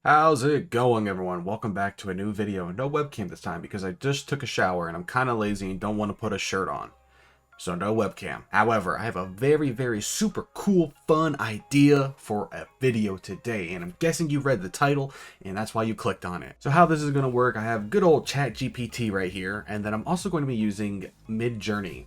How's it going, everyone? Welcome back to a new video. No webcam this time because I just took a shower and I'm kind of lazy and don't want to put a shirt on. So no webcam. However, I have a very super cool, fun idea for a video today, and I'm guessing you read the title and that's why you clicked on it. So how this is going to work, I have good old ChatGPT right here, and then I'm also going to be using Midjourney.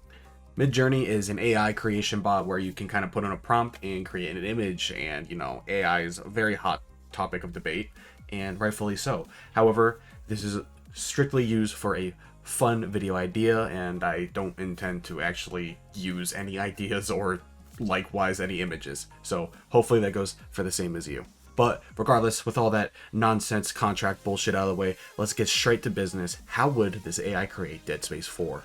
Midjourney is an AI creation bot where you can kind of put in a prompt and create an image, and AI is a very hot topic of debate, and rightfully so. However, this is strictly used for a fun video idea, and I don't intend to actually use any ideas or likewise any images. So hopefully that goes for the same as you. But regardless, with all that nonsense contract bullshit out of the way, let's get straight to business. How would this AI create Dead Space 4?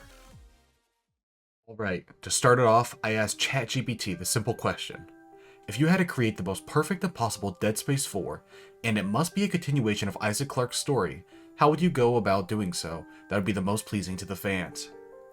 Alright, to start it off, I asked ChatGPT the simple question. If you had to create the most perfect and possible Dead Space 4, and it must be a continuation of Isaac Clarke's story, how would you go about doing so that would be the most pleasing to the fans?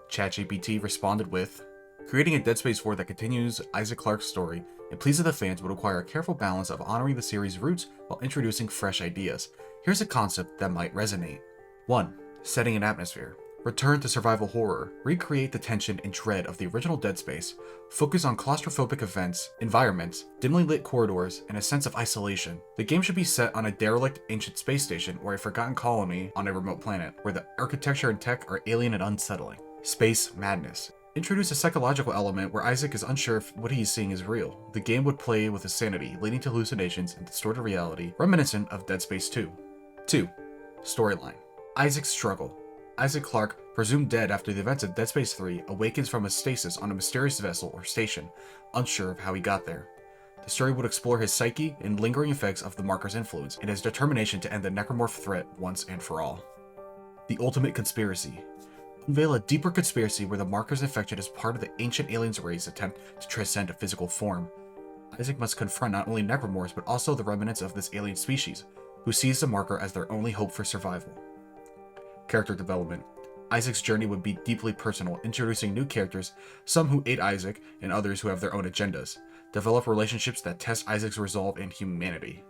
ChatGPT responded with, creating a Dead Space 4 that continues Isaac Clarke's story and pleases the fans would require a careful balance of honoring the series' roots while introducing fresh ideas. Here's a concept that might resonate. 1. Setting an atmosphere. Return to survival horror, recreate the tension and dread of the original Dead Space, focus on claustrophobic events, environments, dimly lit corridors, and a sense of isolation. The game should be set on a derelict ancient space station or a forgotten colony on a remote planet, where the architecture and tech are alien and unsettling. Space madness. Introduce a psychological element where Isaac is unsure if what he's seeing is real. The game would play with his sanity, leading to hallucinations and distorted reality, reminiscent of Dead Space 2. 2. Storyline. Isaac's struggle. Isaac Clarke, presumed dead after the events of Dead Space 3, awakens from a stasis on a mysterious vessel or station, unsure of how he got there. The story would explore his psyche and lingering effects of the marker's influence, and his determination to end the necromorph threat once and for all. The ultimate conspiracy. Unveil a deeper conspiracy where the marker's infection is part of the ancient aliens' race attempt to transcend a physical form. Isaac must confront not only necromorphs but also the remnants of this alien species, who sees the marker as their only hope for survival. Character development. Isaac's journey would be deeply personal, introducing new characters, some who aid Isaac and others who have their own agendas. Develop relationships that test Isaac's resolve and humanity.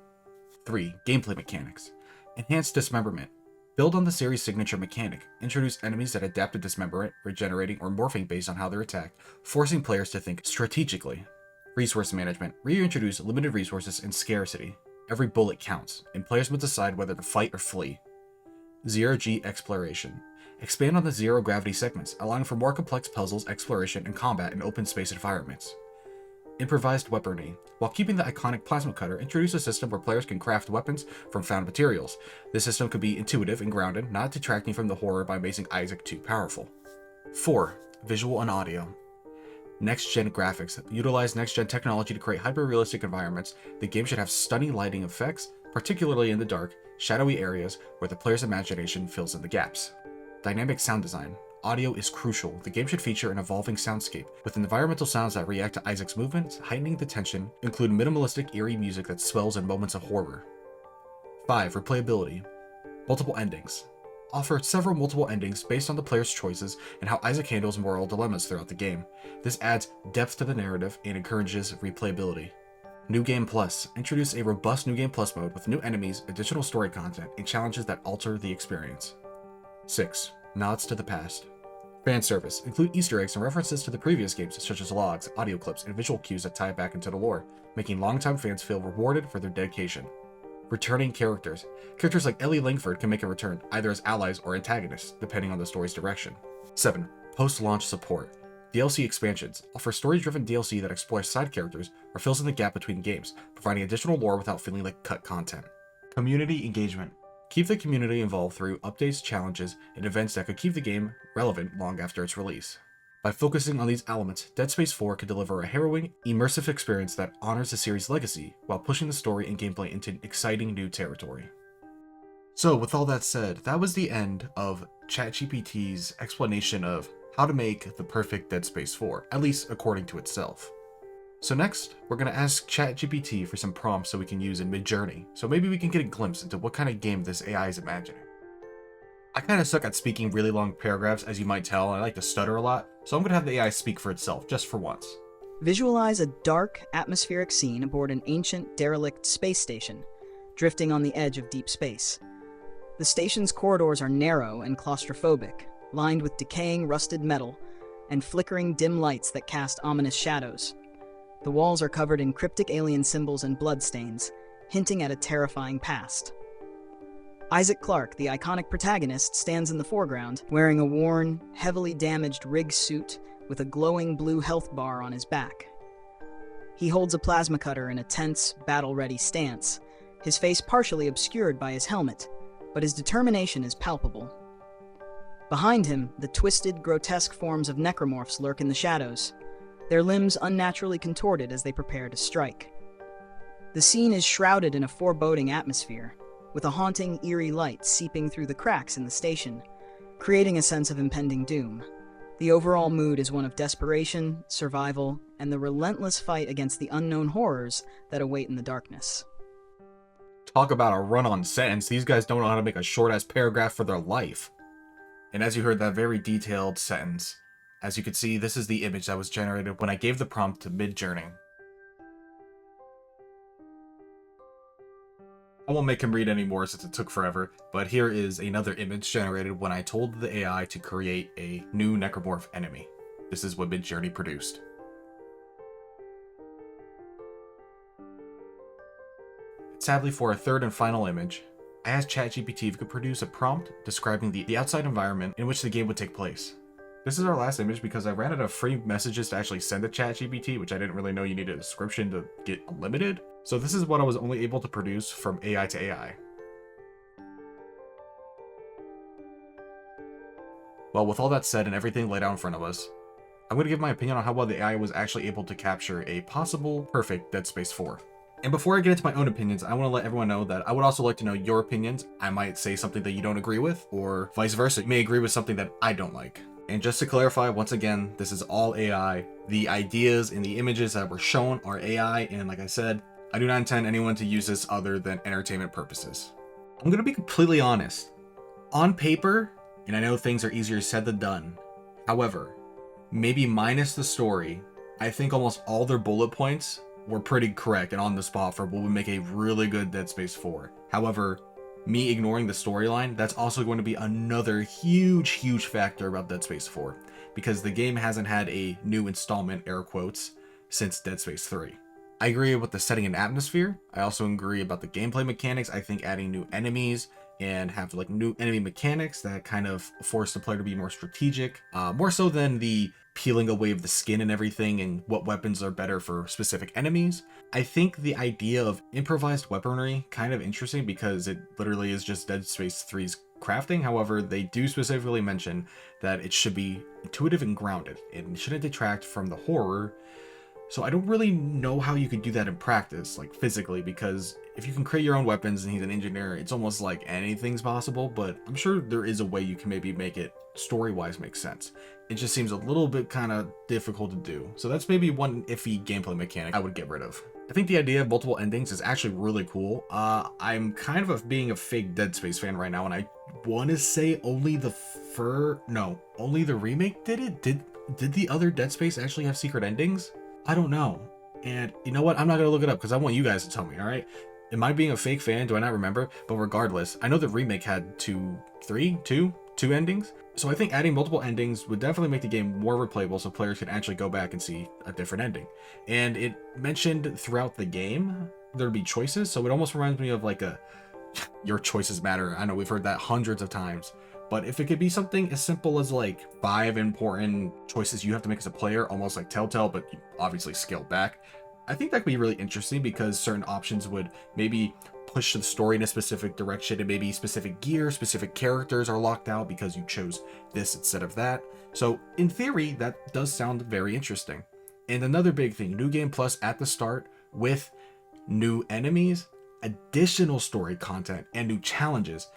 3. Gameplay mechanics. Enhance dismemberment. Build on the series' signature mechanic. Introduce enemies that adapt to dismemberment, regenerating, or morphing based on how they're attacked, forcing players to think strategically. Resource management. Reintroduce limited resources and scarcity. Every bullet counts, and players must decide whether to fight or flee. Zero-G exploration. Expand on the zero-gravity segments, allowing for more complex puzzles, exploration, and combat in open space environments. Improvised weaponry. While keeping the iconic plasma cutter, introduce a system where players can craft weapons from found materials. This system could be intuitive and grounded, not detracting from the horror by making Isaac too powerful. 4. Visual and audio. Next-gen graphics. Utilize next-gen technology to create hyper-realistic environments. The game should have stunning lighting effects, particularly in the dark, shadowy areas where the player's imagination fills in the gaps. Dynamic sound design. Audio is crucial. The game should feature an evolving soundscape, with environmental sounds that react to Isaac's movements, heightening the tension, include minimalistic, eerie music that swells in moments of horror. 5. Replayability. Multiple endings. Offer several multiple endings based on the player's choices and how Isaac handles moral dilemmas throughout the game. This adds depth to the narrative and encourages replayability. New Game Plus. Introduce a robust New Game Plus mode with new enemies, additional story content, and challenges that alter the experience. 6. Nods to the past. Fan service. Include Easter eggs and references to the previous games, such as logs, audio clips, and visual cues that tie back into the lore, making longtime fans feel rewarded for their dedication. Returning characters. Characters like Ellie Langford can make a return, either as allies or antagonists, depending on the story's direction. 7. Post-launch support. DLC expansions. Offer story-driven DLC that explores side characters or fills in the gap between games, providing additional lore without feeling like cut content. Community engagement. Keep the community involved through updates, challenges, and events that could keep the game relevant long after its release. By focusing on these elements, Dead Space 4 could deliver a harrowing, immersive experience that honors the series' legacy while pushing the story and gameplay into exciting new territory. So with all that said, that was the end of ChatGPT's explanation of how to make the perfect Dead Space 4, at least according to itself. So next, we're going to ask ChatGPT for some prompts so we can use in Midjourney, so maybe we can get a glimpse into what kind of game this AI is imagining. I kind of suck at speaking really long paragraphs, as you might tell, and I like to stutter a lot, so I'm going to have the AI speak for itself, just for once. Visualize a dark, atmospheric scene aboard an ancient, derelict space station. drifting on the edge of deep space. The station's corridors are narrow and claustrophobic, lined with decaying rusted metal and flickering dim lights that cast ominous shadows. The walls are covered in cryptic alien symbols and bloodstains, hinting at a terrifying past. Isaac Clarke, the iconic protagonist, stands in the foreground, wearing a worn, heavily damaged rig suit with a glowing blue health bar on his back. He holds a plasma cutter in a tense, battle-ready stance, his face partially obscured by his helmet, but his determination is palpable. Behind him, the twisted, grotesque forms of necromorphs lurk in the shadows, their limbs unnaturally contorted as they prepare to strike. The scene is shrouded in a foreboding atmosphere, with a haunting, eerie light seeping through the cracks in the station, creating a sense of impending doom. The overall mood is one of desperation, survival, and the relentless fight against the unknown horrors that await in the darkness. Talk about a run-on sentence. These guys don't know how to make a short-ass paragraph for their life. And as you heard that very detailed sentence, as you can see, this is the image that was generated when I gave the prompt to Midjourney. I won't make him read anymore since it took forever, but here is another image generated when I told the AI to create a new necromorph enemy. This is what Midjourney produced. Sadly, for our third and final image, I asked ChatGPT if it could produce a prompt describing the outside environment in which the game would take place. This is our last image because I ran out of free messages to actually send to ChatGPT, which I didn't really know you needed a description to get unlimited. So this is what I was only able to produce from AI to AI. Well, with all that said and everything laid out in front of us, I'm going to give my opinion on how well the AI was actually able to capture a possible perfect Dead Space 4. And before I get into my own opinions, I want to let everyone know that I would also like to know your opinions. I might say something that you don't agree with, or vice versa. You may agree with something that I don't like. And just to clarify, once again, this is all AI. The ideas and the images that were shown are AI, and like I said, I do not intend anyone to use this other than entertainment purposes. I'm going to be completely honest. On paper, and I know things are easier said than done, however, maybe minus the story, I think almost all their bullet points were pretty correct and on the spot for what would make a really good Dead Space 4. However, me ignoring the storyline, that's also going to be another huge factor about Dead Space 4, because the game hasn't had a new installment, air quotes, since Dead Space 3. I agree with the setting and atmosphere. I also agree about the gameplay mechanics. I think adding new enemies and have like new enemy mechanics that kind of force the player to be more strategic, more so than the peeling away of the skin and everything and what weapons are better for specific enemies. I think the idea of improvised weaponry kind of interesting because it literally is just Dead Space 3's crafting. However, they do specifically mention that it should be intuitive and grounded and shouldn't detract from the horror. So I don't really know how you could do that in practice, like physically, because if you can create your own weapons and he's an engineer, it's almost like anything's possible, but I'm sure there is a way you can maybe make it story-wise make sense. It just seems a little bit kind of difficult to do. So that's maybe one iffy gameplay mechanic I would get rid of. I think the idea of multiple endings is actually really cool. I'm kind of being a fake Dead Space fan right now, and I want to say only the remake did it? Did the other Dead Space actually have secret endings? I don't know. And you know what? I'm not going to look it up because I want you guys to tell me, alright? Am I being a fake fan? Do I not remember? But regardless, I know the remake had two endings. So I think adding multiple endings would definitely make the game more replayable so players can actually go back and see a different ending. And it mentioned throughout the game there'd be choices, so it almost reminds me of like a your choices matter. I know we've heard that hundreds of times. But if it could be something as simple as like 5 important choices you have to make as a player, almost like Telltale, but you obviously scaled back, I think that could be really interesting because certain options would maybe push the story in a specific direction and maybe specific gear, specific characters are locked out because you chose this instead of that. So in theory, that does sound very interesting. And another big thing, New Game Plus at the start with new enemies, additional story content, and new challenges.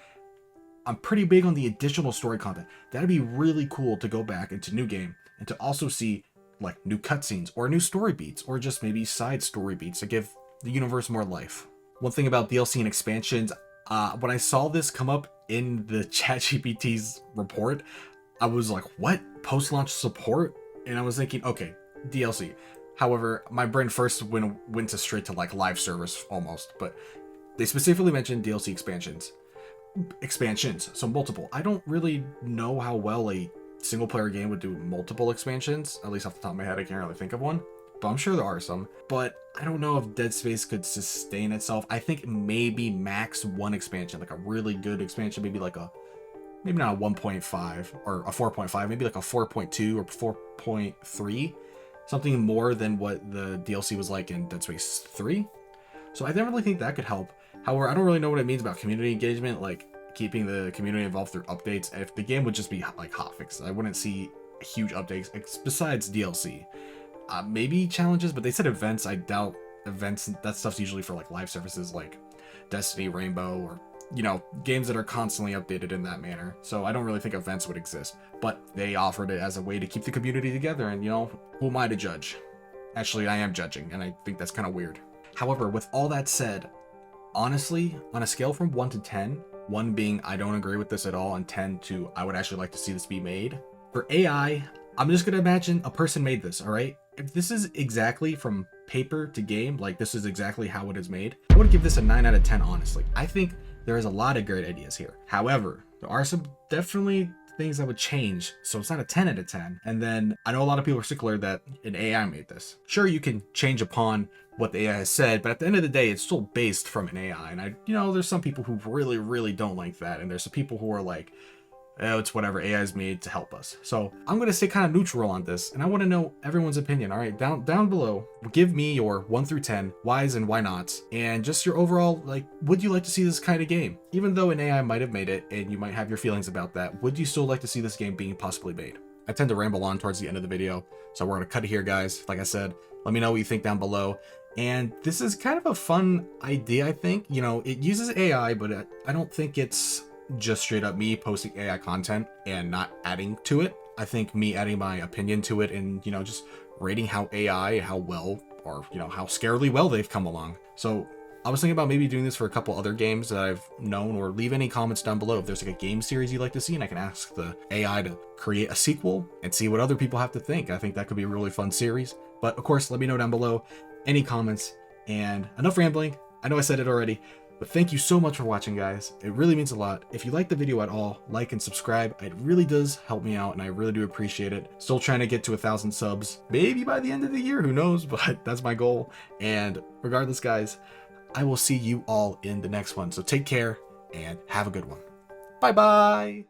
I'm pretty big on the additional story content. That'd be really cool to go back into New Game and to also see like new cutscenes or new story beats or just maybe side story beats to give the universe more life. One thing about DLC and expansions, when I saw this come up in the ChatGPT's report, I was like, what? Post-launch support? And I was thinking, okay, DLC. However, my brain first went to straight to like live service almost, but They specifically mentioned DLC expansions, so multiple. I don't really know how well a single player game would do multiple expansions, at least off the top of my head. I can't really think of one, but I'm sure there are some. But I don't know if Dead Space could sustain itself. I think maybe max one expansion, like a really good expansion, maybe not a 1.5 or a 4.5, maybe like a 4.2 or 4.3, something more than what the DLC was like in Dead Space 3. So I definitely think that could help. However, I don't really know what it means about community engagement, like keeping the community involved through updates. If the game would just be like hotfixes, I wouldn't see huge updates besides DLC. Maybe challenges, but they said events. I doubt events. That stuff's usually for like live services like Destiny, Rainbow, or games that are constantly updated in that manner. So I don't really think events would exist, but they offered it as a way to keep the community together. And who am I to judge? Actually, I am judging, and I think that's kind of weird. However, with all that said, honestly, on a scale from 1 to 10, 1 being I don't agree with this at all, and 10 to I would actually like to see this be made. For AI, I'm just going to imagine a person made this, alright? If this is exactly from paper to game, like this is exactly how it is made, I would give this a 9 out of 10, honestly. I think there is a lot of great ideas here. However, there are some definitely things that would change, so it's not a 10 out of 10. And then I know a lot of people are stickler that an AI made this. Sure, you can change upon what the AI has said, but at the end of the day, it's still based from an AI. And there's some people who really, really don't like that. And there's some people who are like, oh, it's whatever, AI is made to help us. So I'm going to stay kind of neutral on this, and I want to know everyone's opinion. All right, down below, give me your 1 through 10 whys and why nots, and just your overall, like, would you like to see this kind of game? Even though an AI might have made it, and you might have your feelings about that, would you still like to see this game being possibly made? I tend to ramble on towards the end of the video, so we're going to cut it here, guys. Like I said, let me know what you think down below. And this is kind of a fun idea, I think. It uses AI, but I don't think it's just straight up me posting AI content and not adding to it. I think me adding my opinion to it and, just rating how AI, how well, or, how scarily well they've come along. So I was thinking about maybe doing this for a couple other games that I've known, or leave any comments down below if there's like a game series you'd like to see, and I can ask the AI to create a sequel and see what other people have to think. I think that could be a really fun series. But of course, let me know down below any comments, and enough rambling. I know I said it already, but thank you so much for watching, guys. It really means a lot. If you like the video at all, like and subscribe. It really does help me out, and I really do appreciate it. Still trying to get to 1,000 subs, maybe by the end of the year, who knows, but that's my goal. And regardless, guys, I will see you all in the next one. So take care and have a good one. Bye-bye.